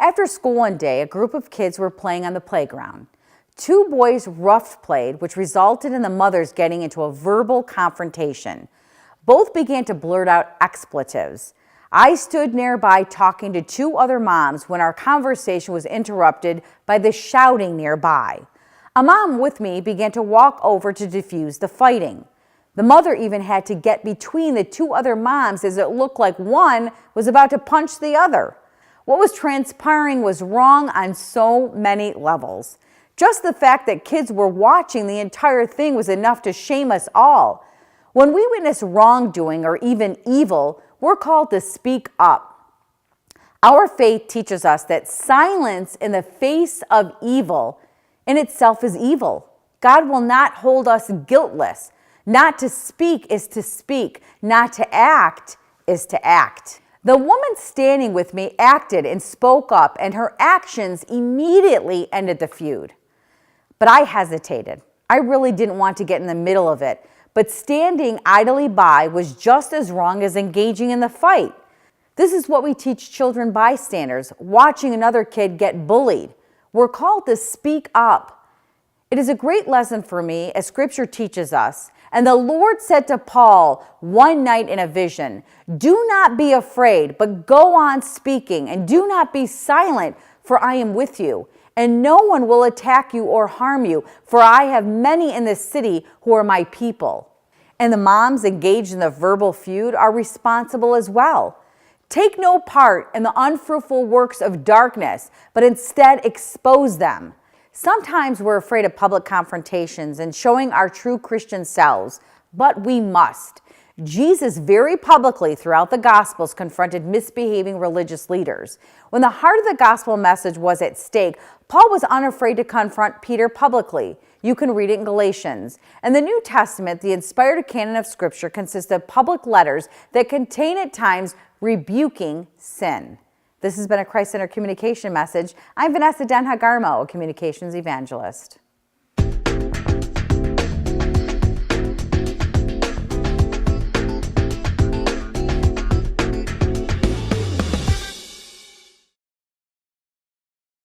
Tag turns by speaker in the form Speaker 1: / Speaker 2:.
Speaker 1: After school one day, a group of kids were playing on the playground. Two boys rough played, which resulted in the mothers getting into a verbal confrontation. Both began to blurt out expletives. I stood nearby talking to two other moms when our conversation was interrupted by the shouting nearby. A mom with me began to walk over to defuse the fighting. The mother even had to get between the two other moms as it looked like one was about to punch the other. What was transpiring was wrong on so many levels. Just the fact that kids were watching the entire thing was enough to shame us all. When we witness wrongdoing or even evil, we're called to speak up. Our faith teaches us that silence in the face of evil in itself is evil. God will not hold us guiltless. Not to speak is to speak. Not to act is to act. The woman standing with me acted and spoke up, and her actions immediately ended the feud. But I hesitated. I really didn't want to get in the middle of it. But standing idly by was just as wrong as engaging in the fight. This is what we teach children bystanders, watching another kid get bullied. We're called to speak up. It is a great lesson for me, as Scripture teaches us. And the Lord said to Paul one night in a vision, "Do not be afraid, but go on speaking, and do not be silent, for I am with you. And no one will attack you or harm you, for I have many in this city who are my people." And the moms engaged in the verbal feud are responsible as well. Take no part in the unfruitful works of darkness, but instead expose them. Sometimes we're afraid of public confrontations and showing our true Christian selves, but we must. Jesus very publicly throughout the Gospels confronted misbehaving religious leaders. When the heart of the gospel message was at stake, Paul was unafraid to confront Peter publicly. You can read it in Galatians. In the New Testament, the inspired canon of Scripture consists of public letters that contain at times rebuking sin. This has been a Christ-Centered Communication message. I'm Vanessa Denha-Garmo, a communications evangelist.